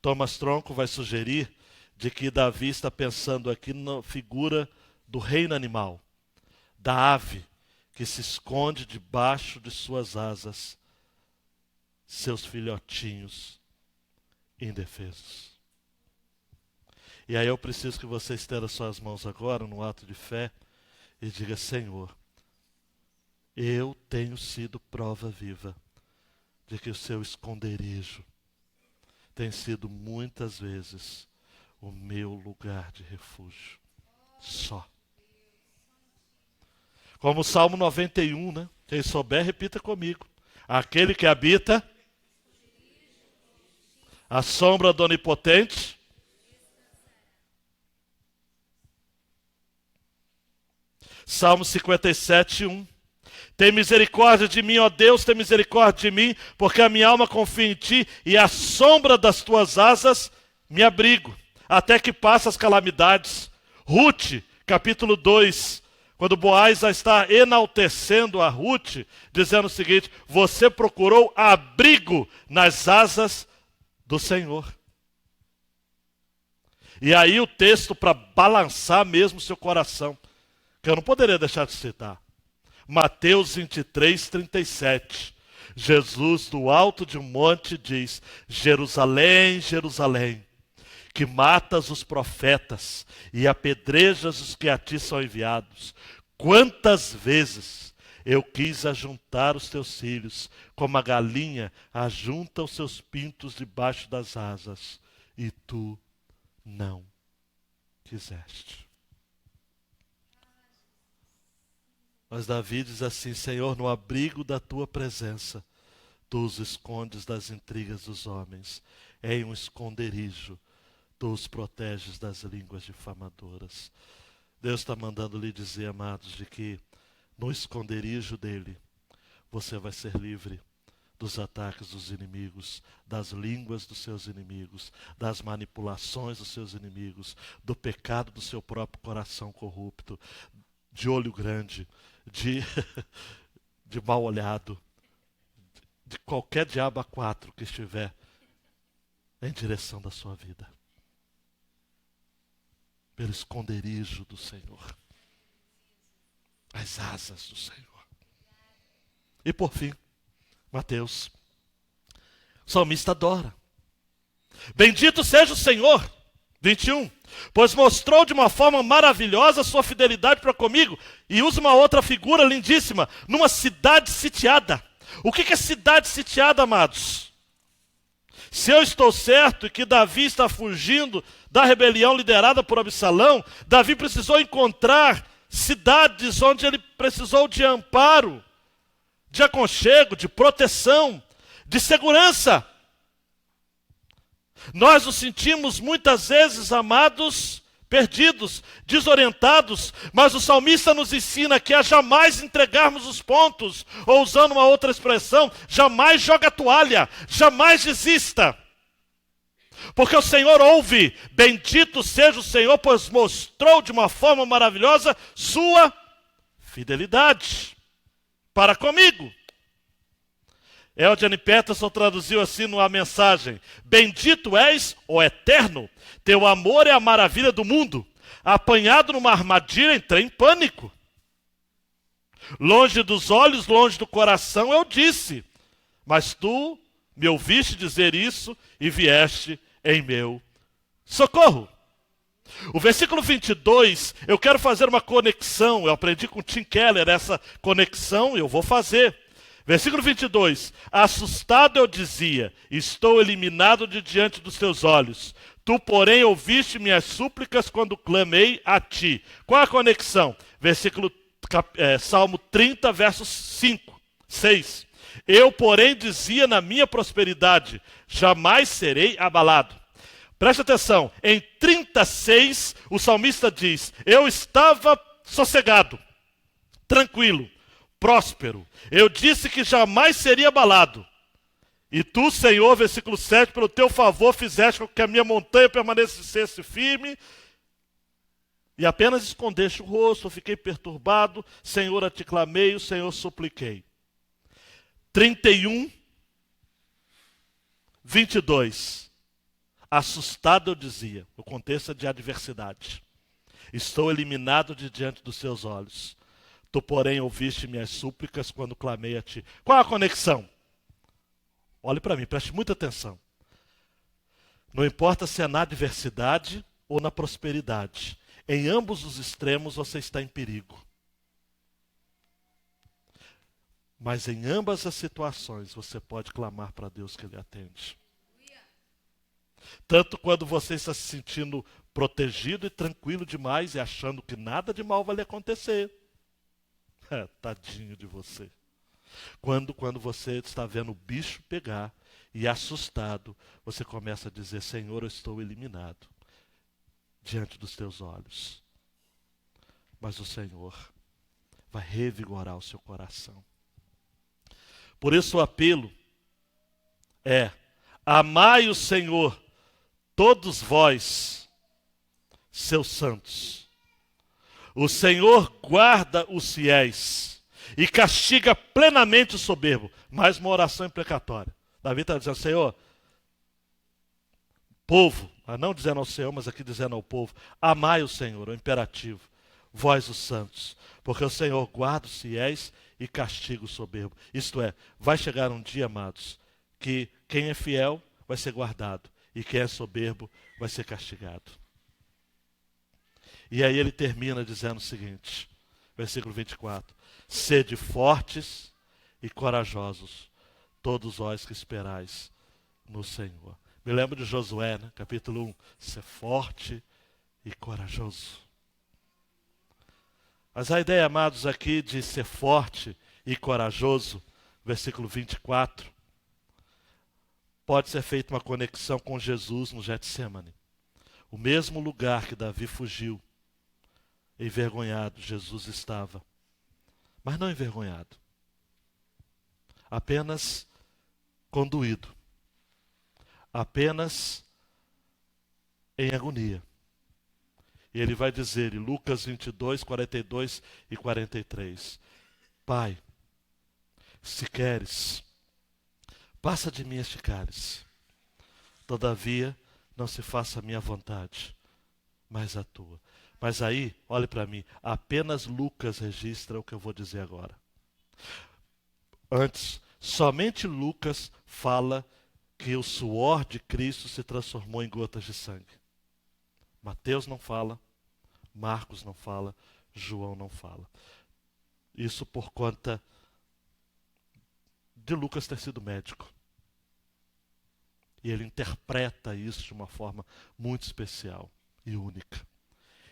Thomas Tronco vai sugerir de que Davi está pensando aqui na figura do reino animal, da ave que se esconde debaixo de suas asas, seus filhotinhos indefesos. E aí eu preciso que você estenda suas mãos agora, num ato de fé, e diga: Senhor, eu tenho sido prova viva de que o seu esconderijo tem sido muitas vezes o meu lugar de refúgio. Só. Como o Salmo 91, né? Quem souber, repita comigo. Aquele que habita a sombra do Onipotente Salmo 57, 1. Tem misericórdia de mim, ó Deus, tem misericórdia de mim, porque a minha alma confia em ti, e à sombra das tuas asas me abrigo, até que passe as calamidades. Ruth, capítulo 2, quando Boaz está enaltecendo a Ruth, dizendo o seguinte: você procurou abrigo nas asas do Senhor. E aí o texto para balançar mesmo seu coração, que eu não poderia deixar de citar. Mateus 23, 37. Jesus, do alto de um monte, diz: Jerusalém, Jerusalém, que matas os profetas e apedrejas os que a ti são enviados. Quantas vezes eu quis ajuntar os teus filhos, como a galinha ajunta os seus pintos debaixo das asas, e tu não quiseste. Mas Davi diz assim: Senhor, no abrigo da tua presença, tu os escondes das intrigas dos homens. Em um esconderijo, tu os proteges das línguas difamadoras. Deus está mandando lhe dizer, amados, de que no esconderijo dele, você vai ser livre dos ataques dos inimigos, das línguas dos seus inimigos, das manipulações dos seus inimigos, do pecado do seu próprio coração corrupto, de olho grande, de mal olhado, de qualquer diabo a quatro que estiver em direção da sua vida. Pelo esconderijo do Senhor, as asas do Senhor. E por fim, Mateus, o salmista adora. Bendito seja o Senhor, 21, pois mostrou de uma forma maravilhosa a sua fidelidade para comigo. E usa uma outra figura lindíssima, numa cidade sitiada. O que é cidade sitiada, amados? Se eu estou certo e que Davi está fugindo da rebelião liderada por Absalão, Davi precisou encontrar cidades onde ele precisou de amparo, de aconchego, de proteção, de segurança. Nós nos sentimos muitas vezes, amados, perdidos, desorientados, mas o salmista nos ensina que a jamais entregarmos os pontos, ou usando uma outra expressão, jamais joga a toalha, jamais desista. Porque o Senhor ouve, bendito seja o Senhor, pois mostrou de uma forma maravilhosa sua fidelidade para comigo. Eugene Peterson traduziu assim numa mensagem: bendito és, ó Eterno, teu amor é a maravilha do mundo. Apanhado numa armadilha, entrei em pânico. Longe dos olhos, longe do coração, eu disse, mas tu me ouviste dizer isso e vieste em meu socorro. O versículo 22, eu quero fazer uma conexão. Eu aprendi com Tim Keller essa conexão, eu vou fazer. Versículo 22. Assustado eu dizia, estou eliminado de diante dos teus olhos. Tu, porém, ouviste minhas súplicas quando clamei a ti. Qual a conexão? Salmo 30, versos 5, 6. Eu, porém, dizia na minha prosperidade, jamais serei abalado. Preste atenção, em 36, o salmista diz, eu estava sossegado, tranquilo, próspero. Eu disse que jamais seria abalado. E tu, Senhor, versículo 7, pelo teu favor fizeste com que a minha montanha permanecesse firme. E apenas escondeste o rosto, eu fiquei perturbado. Senhor, a ti clamei, o Senhor supliquei. 31, 22. Assustado eu dizia, o contexto é de adversidade. Estou eliminado de diante dos seus olhos. Tu, porém, ouviste minhas súplicas quando clamei a ti. Qual a conexão? Olhe para mim, preste muita atenção. Não importa se é na adversidade ou na prosperidade. Em ambos os extremos você está em perigo. Mas em ambas as situações você pode clamar para Deus que Ele atende. Tanto quando você está se sentindo protegido e tranquilo demais e achando que nada de mal vai lhe acontecer. Tadinho de você. Quando você está vendo o bicho pegar e assustado, você começa a dizer, Senhor, eu estou eliminado diante dos teus olhos. Mas o Senhor vai revigorar o seu coração. Por isso o apelo é, amai o Senhor, todos vós, seus santos. O Senhor guarda os fiéis e castiga plenamente o soberbo. Mais uma oração imprecatória. Davi está dizendo, Senhor, povo, não dizendo ao Senhor, mas aqui dizendo ao povo, amai o Senhor, o imperativo, vós os santos, porque o Senhor guarda os fiéis e castiga o soberbo. Isto é, vai chegar um dia, amados, que quem é fiel vai ser guardado e quem é soberbo vai ser castigado. E aí ele termina dizendo o seguinte, versículo 24, sede fortes e corajosos, todos vós que esperais no Senhor. Me lembro de Josué, né? Capítulo 1, ser forte e corajoso. Mas a ideia, amados, aqui de ser forte e corajoso, versículo 24, pode ser feita uma conexão com Jesus no Getsemane. O mesmo lugar que Davi fugiu, envergonhado, Jesus estava. Mas não envergonhado. Apenas conduído. Apenas em agonia. E ele vai dizer em Lucas 22, 42 e 43, Pai, se queres, passa de mim este cálice. Todavia, não se faça a minha vontade, mas a tua. Mas aí, olhe para mim, apenas Lucas registra o que eu vou dizer agora. Antes, somente Lucas fala que o suor de Cristo se transformou em gotas de sangue. Mateus não fala, Marcos não fala, João não fala. Isso por conta de Lucas ter sido médico. E ele interpreta isso de uma forma muito especial e única.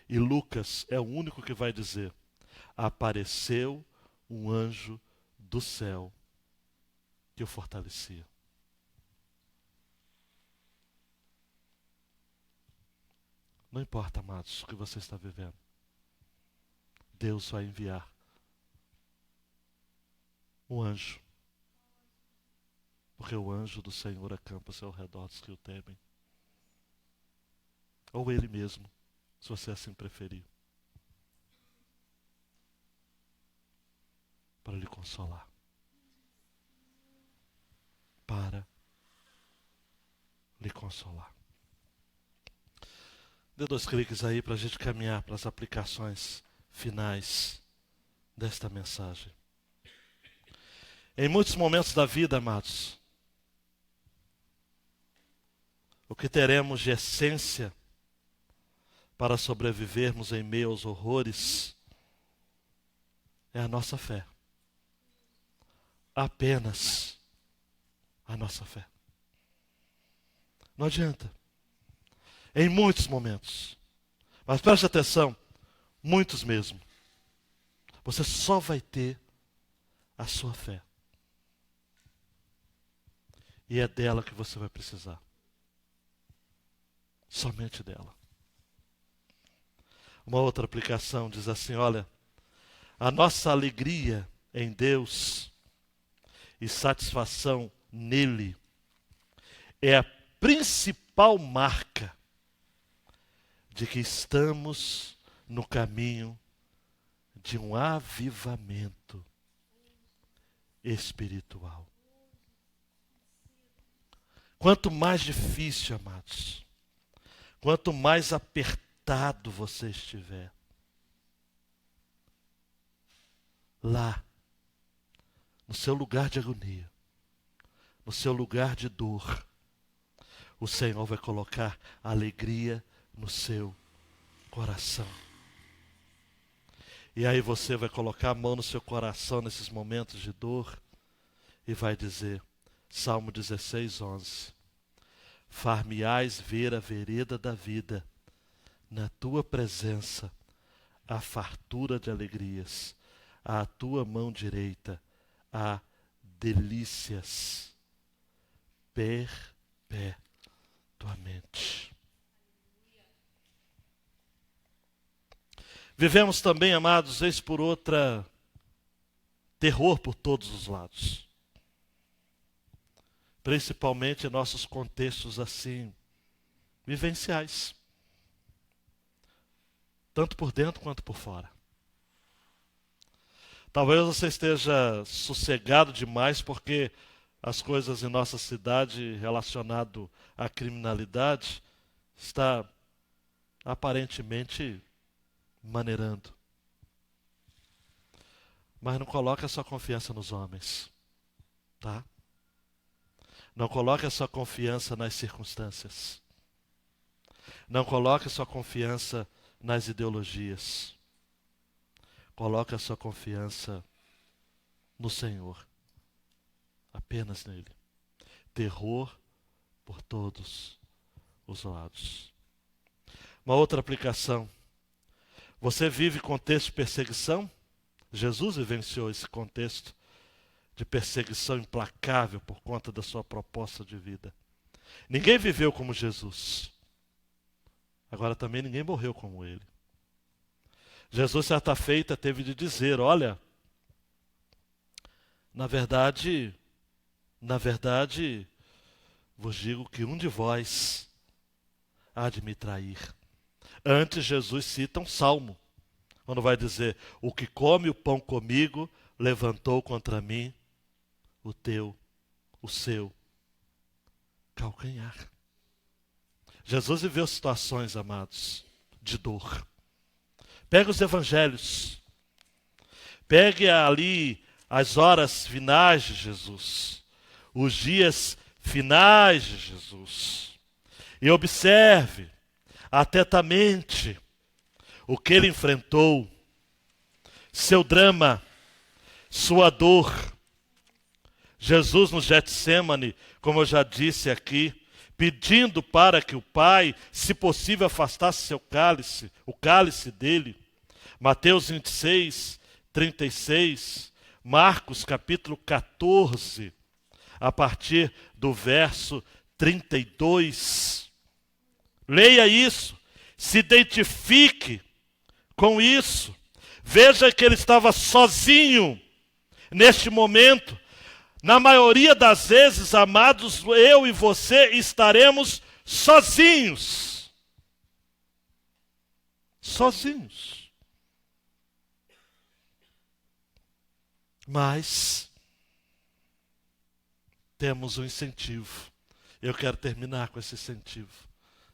E Lucas é o único que vai dizer, apareceu um anjo do céu que o fortalecia. Não importa, amados, o que você está vivendo. Deus vai enviar um anjo. Porque o anjo do Senhor acampa-se ao redor dos que o temem. Ou Ele mesmo, se você assim preferir. Para lhe consolar. Para lhe consolar. Dê 2 cliques aí para a gente caminhar para as aplicações finais desta mensagem. Em muitos momentos da vida, amados, o que teremos de essência para sobrevivermos em meio aos horrores é a nossa fé. Apenas a nossa fé. Não adianta. Em muitos momentos. Mas preste atenção, muitos mesmo. Você só vai ter a sua fé. E é dela que você vai precisar. Somente dela. Uma outra aplicação diz assim, olha, a nossa alegria em Deus e satisfação nele é a principal marca de que estamos no caminho de um avivamento espiritual. Quanto mais difícil, amados, quanto mais apertado você estiver, lá, no seu lugar de agonia, no seu lugar de dor, o Senhor vai colocar alegria no seu coração. E aí você vai colocar a mão no seu coração nesses momentos de dor e vai dizer, Salmo 16, 11. Far-me-ás ver a vereda da vida, na tua presença há fartura de alegrias, à tua mão direita há delícias perpetuamente. Vivemos também, amados, vez por outra, terror por todos os lados. Principalmente em nossos contextos assim, vivenciais. Tanto por dentro quanto por fora. Talvez você esteja sossegado demais porque as coisas em nossa cidade relacionado à criminalidade está aparentemente maneirando. Mas não coloque a sua confiança nos homens, tá? Não coloque a sua confiança nas circunstâncias. Não coloque a sua confiança nas ideologias. Coloque a sua confiança no Senhor. Apenas nele. Terror por todos os lados. Uma outra aplicação. Você vive contexto de perseguição? Jesus vivenciou esse contexto de perseguição implacável por conta da sua proposta de vida. Ninguém viveu como Jesus. Agora também ninguém morreu como ele. Jesus, certa feita, teve de dizer, olha, na verdade, vos digo que um de vós há de me trair. Antes, Jesus cita um salmo, quando vai dizer, o que come o pão comigo, levantou contra mim o seu calcanhar. Jesus viveu situações, amados, de dor. Pegue os evangelhos. Pegue ali as horas finais de Jesus. Os dias finais de Jesus. E observe atentamente o que ele enfrentou. Seu drama, sua dor. Jesus no Getsêmani, como eu já disse aqui, pedindo para que o Pai, se possível, afastasse seu cálice, o cálice dele. Mateus 26, 36, Marcos capítulo 14, a partir do verso 32. Leia isso, se identifique com isso. Veja que ele estava sozinho neste momento. Na maioria das vezes, amados, eu e você estaremos sozinhos. Sozinhos. Mas temos um incentivo. Eu quero terminar com esse incentivo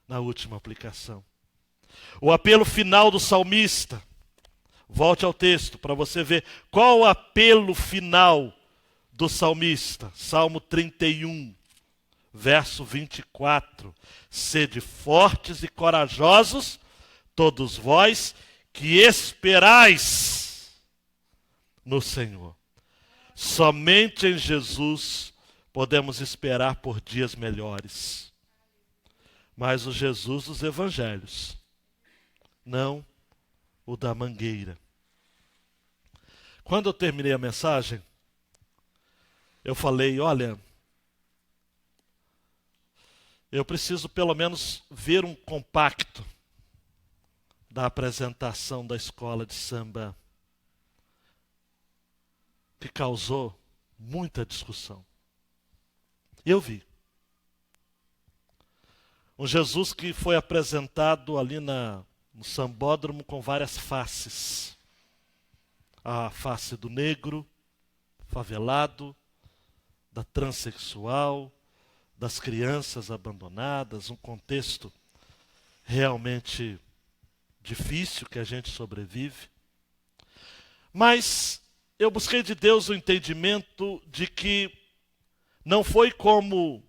na última aplicação. O apelo final do salmista. Volte ao texto para você ver qual o apelo final do salmista. Salmo 31, verso 24. Sede fortes e corajosos, todos vós que esperais no Senhor. Somente em Jesus podemos esperar por dias melhores. Mas o Jesus dos evangelhos, não o da mangueira. Quando eu terminei a mensagem, eu falei, olha, eu preciso pelo menos ver um compacto da apresentação da escola de samba que causou muita discussão. Eu vi. Um Jesus que foi apresentado ali no sambódromo com várias faces. A face do negro, favelado, da transexual, das crianças abandonadas, um contexto realmente difícil que a gente sobrevive. Mas eu busquei de Deus o entendimento de que não foi como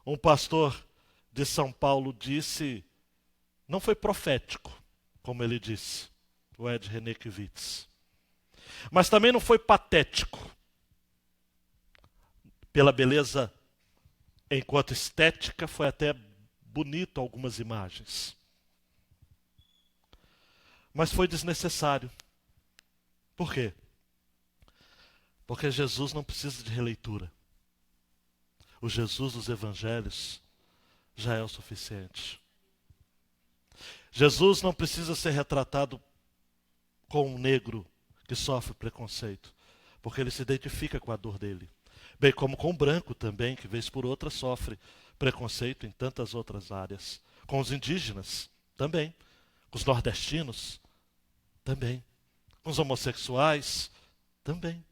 um pastor de São Paulo disse, não foi profético, como ele disse, o Ed René Kivitz. Mas também não foi patético, pela beleza enquanto estética, foi até bonito algumas imagens. Mas foi desnecessário. Por quê? Porque Jesus não precisa de releitura. O Jesus dos evangelhos já é o suficiente. Jesus não precisa ser retratado com um negro que sofre preconceito, porque ele se identifica com a dor dele. Bem como com o branco também, que vez por outra sofre preconceito em tantas outras áreas. Com os indígenas também. Com os nordestinos também. Com os homossexuais também.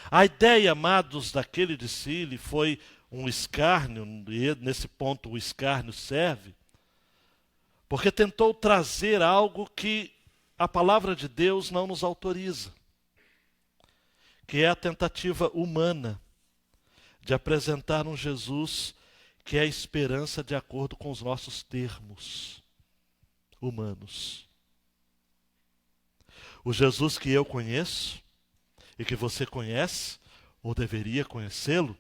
A ideia, amados, daquele desfile foi um escárnio, e nesse ponto o escárnio serve, porque tentou trazer algo que a palavra de Deus não nos autoriza, que é a tentativa humana de apresentar um Jesus que é a esperança de acordo com os nossos termos humanos. O Jesus que eu conheço e que você conhece, ou deveria conhecê-lo,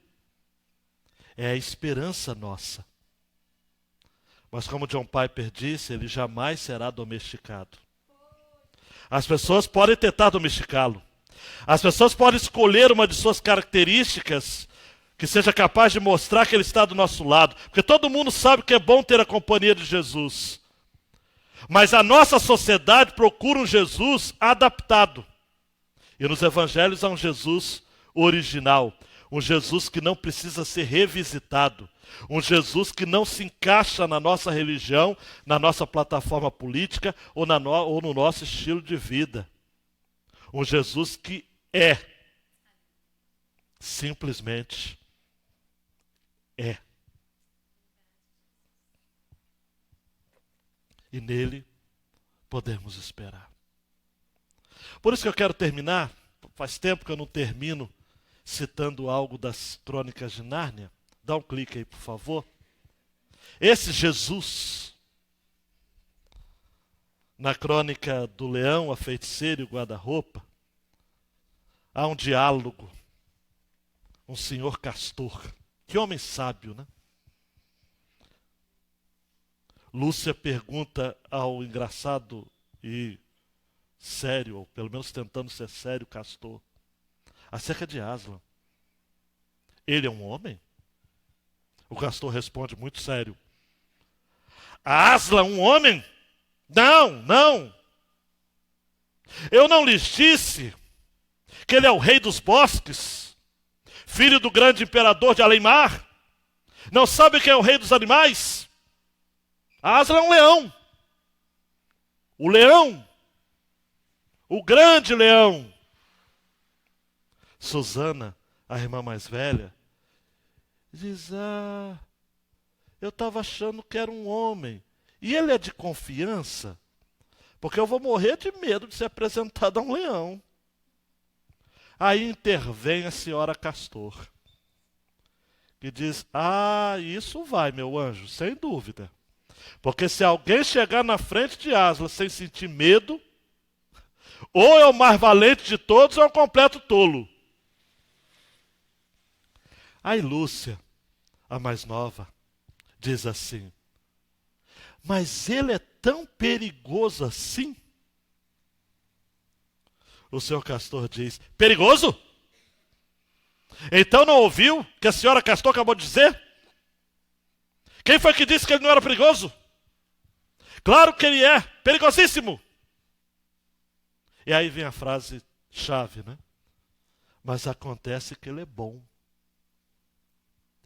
é a esperança nossa. Mas como John Piper disse, ele jamais será domesticado. As pessoas podem tentar domesticá-lo. As pessoas podem escolher uma de suas características que seja capaz de mostrar que ele está do nosso lado. Porque todo mundo sabe que é bom ter a companhia de Jesus. Mas a nossa sociedade procura um Jesus adaptado. E nos evangelhos há um Jesus original. Um Jesus que não precisa ser revisitado. Um Jesus que não se encaixa na nossa religião, na nossa plataforma política ou no nosso estilo de vida. Um Jesus que é. Simplesmente é. E nele podemos esperar. Por isso que eu quero terminar, faz tempo que eu não termino citando algo das Crônicas de Nárnia. Dá um clique aí, por favor. Esse Jesus, na crônica do leão, a feiticeira e o guarda-roupa, há um diálogo. Um senhor castor. Que homem sábio, né? Lúcia pergunta ao engraçado e sério, ou pelo menos tentando ser sério, castor, acerca de Aslan. Ele é um homem? O castor responde muito sério. Aslan, um homem? Não, não. Eu não lhes disse que ele é o rei dos bosques, filho do grande imperador de Além-Mar? Não sabe quem é o rei dos animais? Aslan é um leão. O leão. O grande leão. Susana, a irmã mais velha, diz, eu estava achando que era um homem. E ele é de confiança? Porque eu vou morrer de medo de ser apresentado a um leão. Aí intervém a senhora Castor, que diz, isso vai, meu anjo, sem dúvida. Porque se alguém chegar na frente de Asla sem sentir medo, ou é o mais valente de todos ou é um completo tolo. Aí Lúcia, a mais nova, diz assim: mas ele é tão perigoso assim? O senhor Castor diz: perigoso? Então não ouviu o que a senhora Castor acabou de dizer? Quem foi que disse que ele não era perigoso? Claro que ele é perigosíssimo. E aí vem a frase chave, né? Mas acontece que ele é bom.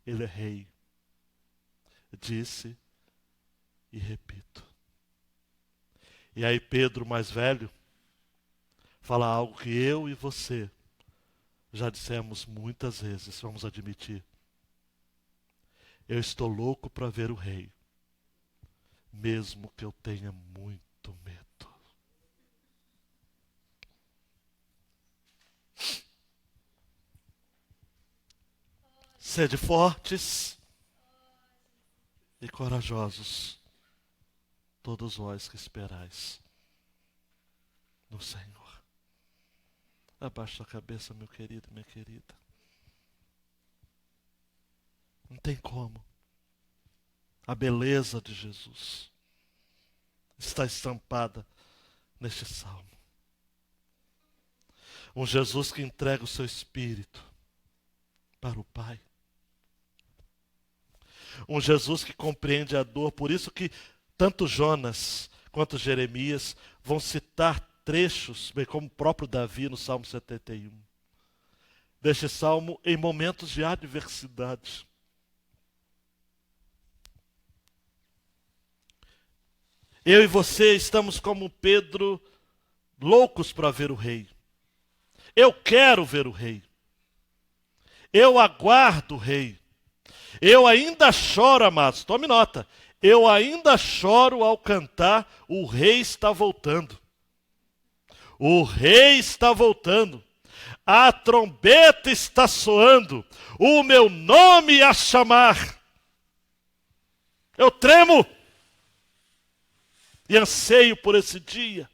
Ele é rei. Disse e repito. E aí Pedro, mais velho, fala algo que eu e você já dissemos muitas vezes, vamos admitir. Eu estou louco para ver o rei, mesmo que eu tenha muito medo. Sede fortes e corajosos, todos vós que esperais no Senhor. Abaixa a cabeça, meu querido e minha querida. Não tem como. A beleza de Jesus está estampada neste salmo. Um Jesus que entrega o seu espírito para o Pai. Um Jesus que compreende a dor. Por isso que tanto Jonas quanto Jeremias vão citar trechos, bem como o próprio Davi no Salmo 71. Deste salmo em momentos de adversidade. Eu e você estamos como Pedro, loucos para ver o rei. Eu quero ver o rei. Eu aguardo o rei. Eu ainda choro, amados, tome nota. Eu ainda choro ao cantar: o rei está voltando. O rei está voltando. A trombeta está soando. O meu nome a chamar. Eu tremo e anseio por esse dia.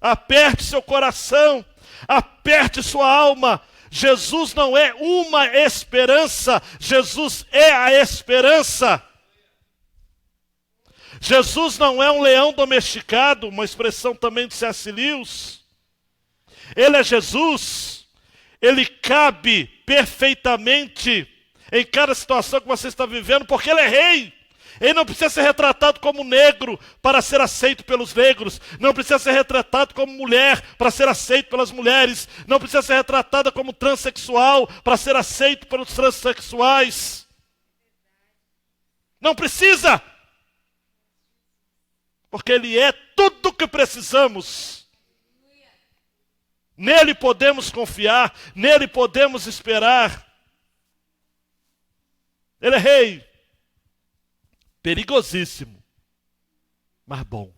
Aperte seu coração, aperte sua alma. Jesus não é uma esperança, Jesus é a esperança. Jesus não é um leão domesticado, uma expressão também de C.S. Lewis. Ele é Jesus, ele cabe perfeitamente em cada situação que você está vivendo, porque ele é rei. Ele não precisa ser retratado como negro para ser aceito pelos negros. Não precisa ser retratado como mulher para ser aceito pelas mulheres. Não precisa ser retratada como transexual para ser aceito pelos transexuais. Não precisa. Porque ele é tudo o que precisamos. Nele podemos confiar, nele podemos esperar. Ele é rei. Perigosíssimo, mas bom.